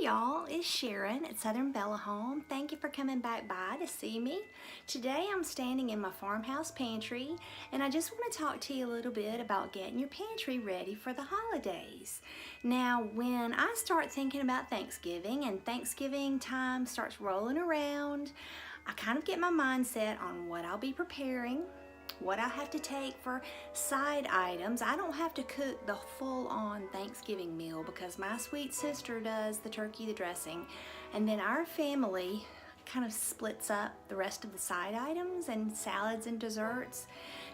y'all, it's Sharon at Southern Bella Home. Thank you for coming back by to see me. Today I'm standing in my farmhouse pantry and I just want to talk to you a little bit about getting your pantry ready for the holidays. Now when I start thinking about Thanksgiving and Thanksgiving time starts rolling around, I kind of get my mindset on what I'll be preparing, what I have to take for side items. I don't have to cook the full-on Thanksgiving meal because my sweet sister does the turkey, the dressing, and then our family kind of splits up the rest of the side items and salads and desserts.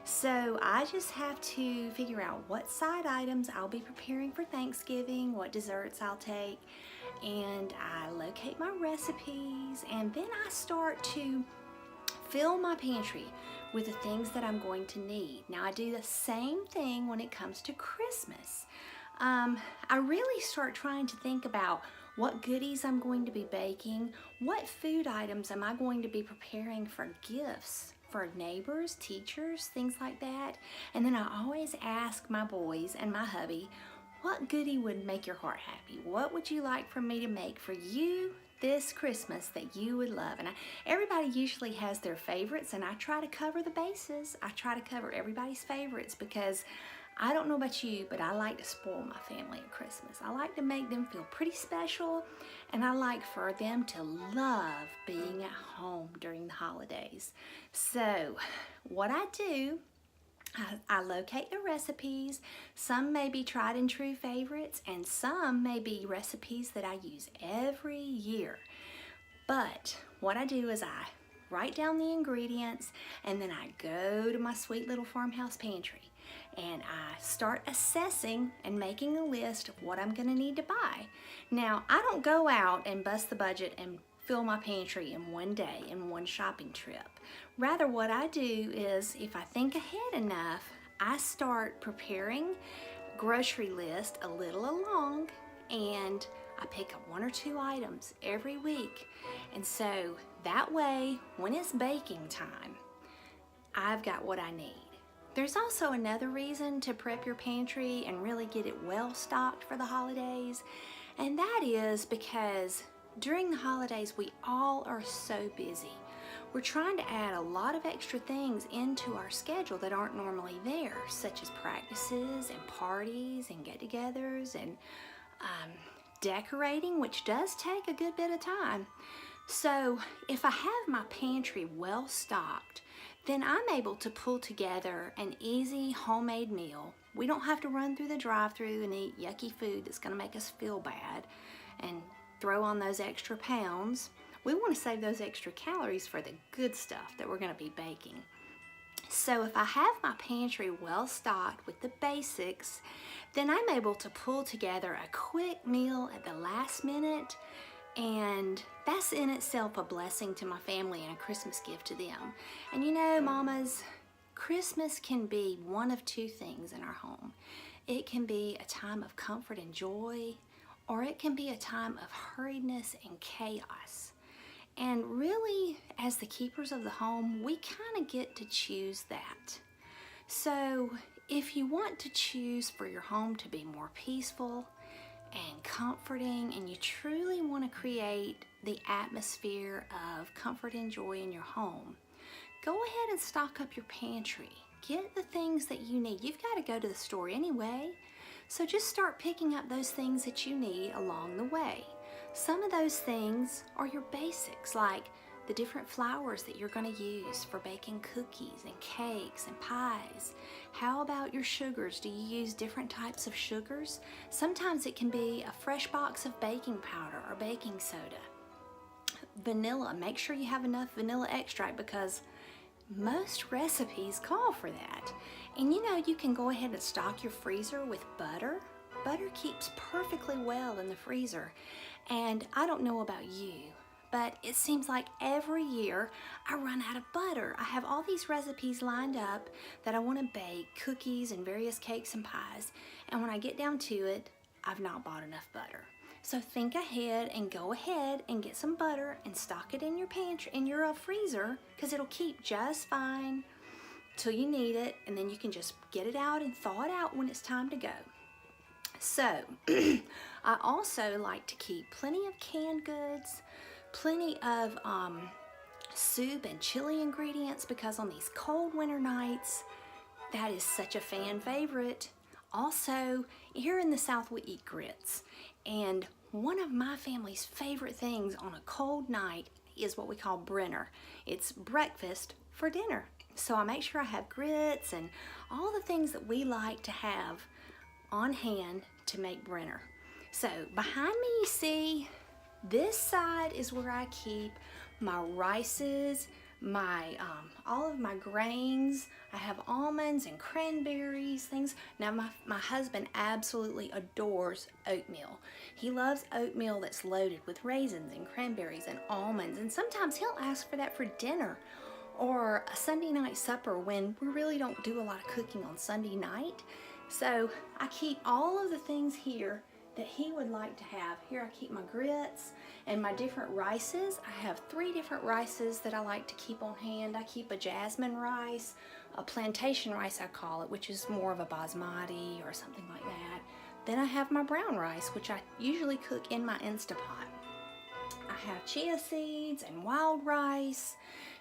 So I just have to figure out what side items I'll be preparing for Thanksgiving, what desserts I'll take, and I locate my recipes, and then I start to fill my pantry with the things that I'm going to need. Now I do the same thing when it comes to Christmas. I really start trying to think about what goodies I'm going to be baking, what food items am I going to be preparing for gifts for neighbors, teachers, things like that. And then I always ask my boys and my hubby, what goodie would make your heart happy? What would you like for me to make for you this Christmas that you would love? And everybody usually has their favorites, and I try to cover the bases. I try to cover everybody's favorites because I don't know about you, but I like to spoil my family at Christmas. I like to make them feel pretty special, and I like for them to love being at home during the holidays. So what I do, I locate the recipes. Some may be tried and true favorites, and some may be recipes that I use every year. But what I do is I write down the ingredients, and then I go to my sweet little farmhouse pantry, and I start assessing and making a list of what I'm gonna need to buy. Now, I don't go out and bust the budget and fill my pantry in one day, in one shopping trip. Rather, what I do is, if I think ahead enough, I start preparing grocery list a little along, and I pick up 1 or 2 items every week. And so that way, when it's baking time, I've got what I need. There's also another reason to prep your pantry and really get it well stocked for the holidays, and that is because during the holidays, we all are so busy. We're trying to add a lot of extra things into our schedule that aren't normally there, such as practices and parties and get-togethers and decorating, which does take a good bit of time. So if I have my pantry well stocked, then I'm able to pull together an easy homemade meal. We don't have to run through the drive-thru and eat yucky food that's gonna make us feel bad and throw on those extra pounds. We want to save those extra calories for the good stuff that we're going to be baking. So if I have my pantry well stocked with the basics, then I'm able to pull together a quick meal at the last minute, and that's in itself a blessing to my family and a Christmas gift to them. And you know, mamas, Christmas can be one of 2 things in our home. It can be a time of comfort and joy, or it can be a time of hurriedness and chaos. And really, as the keepers of the home, we kind of get to choose that. So if you want to choose for your home to be more peaceful and comforting, and you truly want to create the atmosphere of comfort and joy in your home, go ahead and stock up your pantry. Get the things that you need. You've got to go to the store anyway. So just start picking up those things that you need along the way. Some of those things are your basics, like the different flours that you're going to use for baking cookies and cakes and pies. How about your sugars? Do you use different types of sugars? Sometimes it can be a fresh box of baking powder or baking soda. Vanilla, make sure you have enough vanilla extract because most recipes call for that. And you know, you can go ahead and stock your freezer with butter. Butter keeps perfectly well in the freezer. And I don't know about you, but it seems like every year I run out of butter. I have all these recipes lined up that I want to bake, cookies and various cakes and pies. And when I get down to it, I've not bought enough butter. So think ahead and go ahead and get some butter and stock it in your pantry, in your freezer, because it'll keep just fine till you need it, and then you can just get it out and thaw it out when it's time to go. So I also like to keep plenty of canned goods, plenty of soup and chili ingredients, because on these cold winter nights, that is such a fan favorite. Also, here in the South we eat grits, and one of my family's favorite things on a cold night is what we call Brenner. It's breakfast for dinner. So I make sure I have grits and all the things that we like to have on hand to make Brenner. So behind me you see, this side is where I keep my rices, my all of my grains. I have almonds and cranberries, things. Now my husband absolutely adores oatmeal. He loves oatmeal that's loaded with raisins and cranberries and almonds, and sometimes he'll ask for that for dinner or a Sunday night supper when we really don't do a lot of cooking on Sunday night. So I keep all of the things here that he would like to have. Here I keep my grits and my different rices. I have 3 different rices that I like to keep on hand. I keep a jasmine rice, a plantation rice I call it, which is more of a basmati or something like that. Then I have my brown rice, which I usually cook in my Instapot. I have chia seeds and wild rice.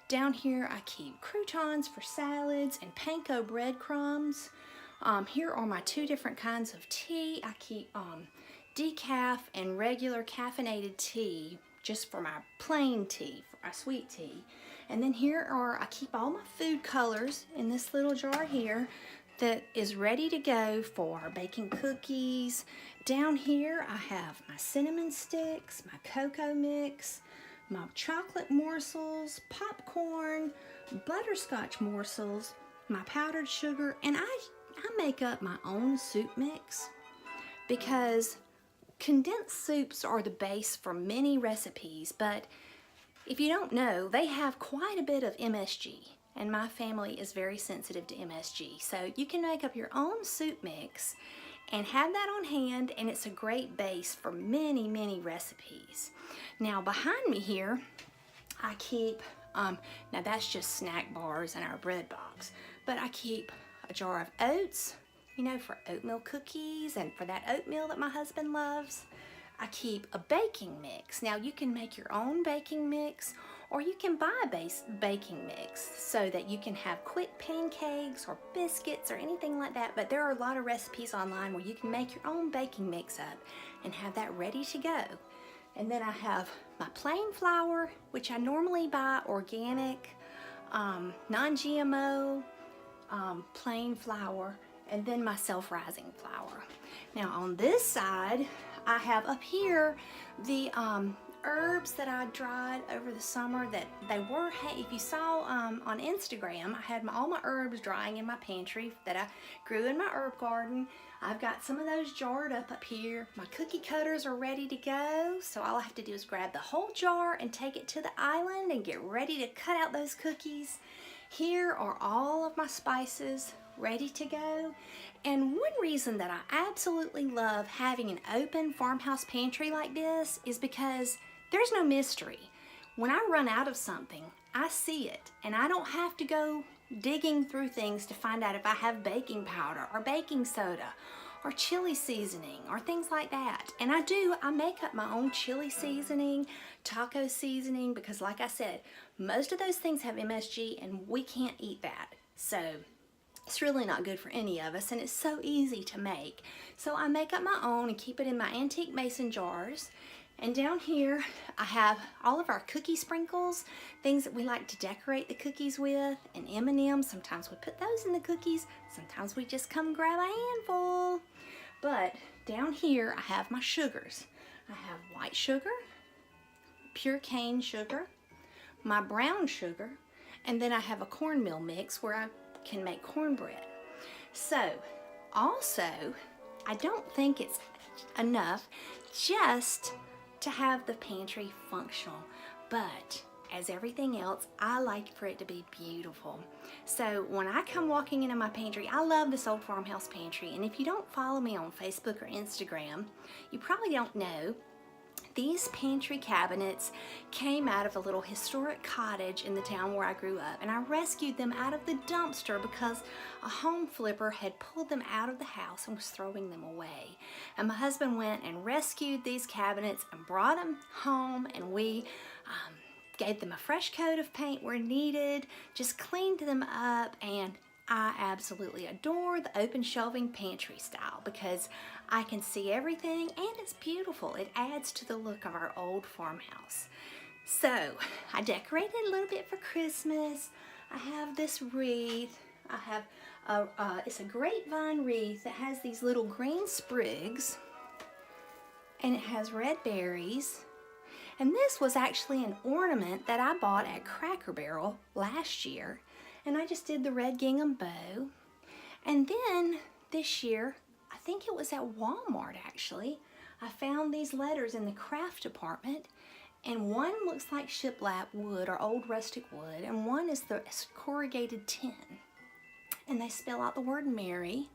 Down here I keep croutons for salads and panko breadcrumbs. Here are my 2 different kinds of tea. I keep decaf and regular caffeinated tea just for my plain tea, for my sweet tea. And then here I keep all my food colors in this little jar here that is ready to go for baking cookies. Down here I have my cinnamon sticks, my cocoa mix, my chocolate morsels, popcorn, butterscotch morsels, my powdered sugar, and I make up my own soup mix because condensed soups are the base for many recipes, but if you don't know, they have quite a bit of MSG, and my family is very sensitive to MSG. So you can make up your own soup mix and have that on hand, and it's a great base for many, many recipes. Now behind me here, I keep, now that's just snack bars in our bread box, but I keep a jar of oats, you know, for oatmeal cookies and for that oatmeal that my husband loves. I keep a baking mix. Now you can make your own baking mix, or you can buy a baking mix so that you can have quick pancakes or biscuits or anything like that. But there are a lot of recipes online where you can make your own baking mix up and have that ready to go. And then I have my plain flour, which I normally buy organic, non-GMO, plain flour, and then my self-rising flour. Now on this side, I have up here the herbs that I dried over the summer that they were, if you saw on Instagram, I had all my herbs drying in my pantry that I grew in my herb garden. I've got some of those jarred up here. My cookie cutters are ready to go, so all I have to do is grab the whole jar and take it to the island and get ready to cut out those cookies. Here are all of my spices ready to go. And one reason that I absolutely love having an open farmhouse pantry like this is because there's no mystery. When I run out of something, I see it, and I don't have to go digging through things to find out if I have baking powder or baking soda or chili seasoning or things like that. And I make up my own chili seasoning, taco seasoning, because like I said, most of those things have MSG and we can't eat that. So it's really not good for any of us, and it's so easy to make. So I make up my own and keep it in my antique mason jars. And down here, I have all of our cookie sprinkles, things that we like to decorate the cookies with, and M&Ms. Sometimes we put those in the cookies. Sometimes we just come grab a handful. But down here, I have my sugars. I have white sugar, pure cane sugar, my brown sugar, and then I have a cornmeal mix where I can make cornbread. So, also, I don't think it's enough just to have the pantry functional, but as everything else, I like for it to be beautiful. So when I come walking into my pantry, I love this old farmhouse pantry, and if you don't follow me on Facebook or Instagram, you probably don't know These pantry cabinets came out of a little historic cottage in the town where I grew up, and I rescued them out of the dumpster because a home flipper had pulled them out of the house and was throwing them away. And my husband went and rescued these cabinets and brought them home, and we gave them a fresh coat of paint where needed, just cleaned them up, and I absolutely adore the open shelving pantry style because I can see everything and it's beautiful. It adds to the look of our old farmhouse. So I decorated a little bit for Christmas. I have this wreath. I have it's a grapevine wreath that has these little green sprigs, and it has red berries. And this was actually an ornament that I bought at Cracker Barrel last year. And I just did the red gingham bow. And then this year, I think it was at Walmart actually, I found these letters in the craft department, and one looks like shiplap wood or old rustic wood, and one is the corrugated tin. And they spell out the word Mary.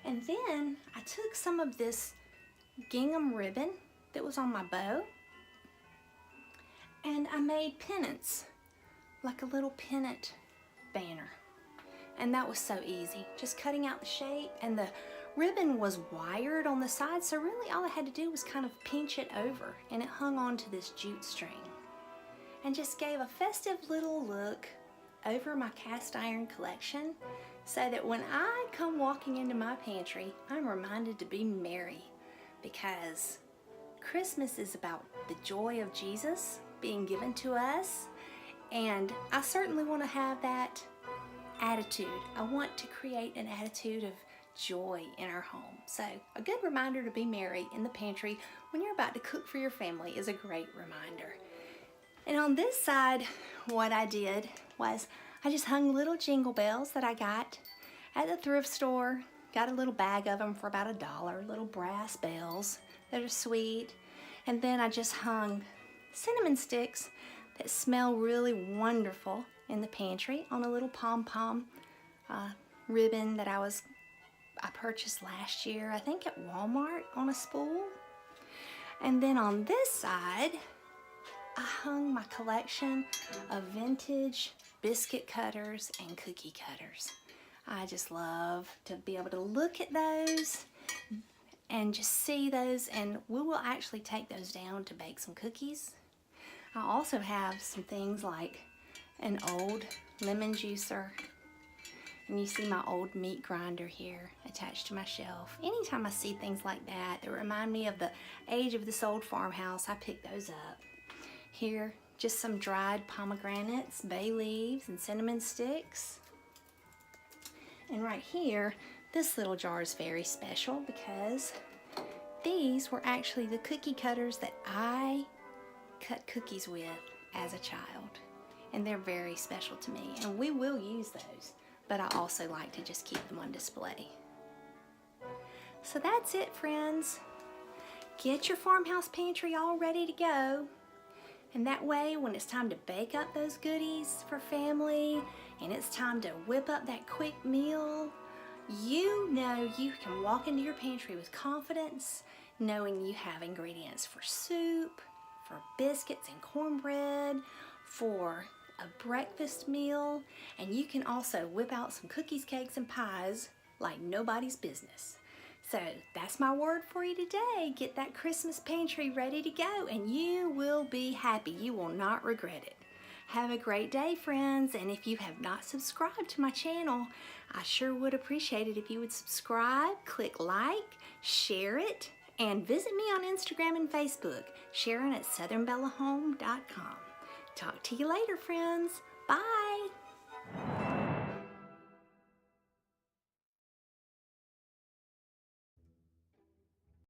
And then I took some of this gingham ribbon that was on my bow, and I made pennants, like a little pennant banner. And that was so easy, just cutting out the shape, and the ribbon was wired on the side, so really all I had to do was kind of pinch it over, and it hung onto this jute string and just gave a festive little look over my cast iron collection, so that when I come walking into my pantry, I'm reminded to be merry, because Christmas is about the joy of Jesus being given to us, and I certainly want to have that attitude. I want to create an attitude of joy in our home. So a good reminder to be merry in the pantry when you're about to cook for your family is a great reminder. And on this side, what I did was I just hung little jingle bells that I got at the thrift store. Got a little bag of them for about $1, little brass bells that are sweet. And then I just hung cinnamon sticks that smell really wonderful in the pantry on a little pom-pom ribbon that I purchased last year, I think at Walmart, on a spool. And then on this side, I hung my collection of vintage biscuit cutters and cookie cutters. I just love to be able to look at those and just see those, and we will actually take those down to bake some cookies. I also have some things like an old lemon juicer, and you see my old meat grinder here attached to my shelf. Anytime I see things like that that remind me of the age of this old farmhouse, I pick those up. Here, just some dried pomegranates, bay leaves, and cinnamon sticks. And right here, this little jar is very special because these were actually the cookie cutters that I cut cookies with as a child. And they're very special to me, and we will use those, but I also like to just keep them on display. So that's it, friends. Get your farmhouse pantry all ready to go. And that way, when it's time to bake up those goodies for family, and it's time to whip up that quick meal, you know you can walk into your pantry with confidence, knowing you have ingredients for soup, for biscuits and cornbread, for a breakfast meal, and you can also whip out some cookies, cakes, and pies like nobody's business. So that's my word for you today. Get that Christmas pantry ready to go, and you will be happy. You will not regret it. Have a great day, friends, and if you have not subscribed to my channel, I sure would appreciate it if you would subscribe, click like, share it, and visit me on Instagram and Facebook, Sharon at southernbellahome.com. Talk to you later, friends. Bye.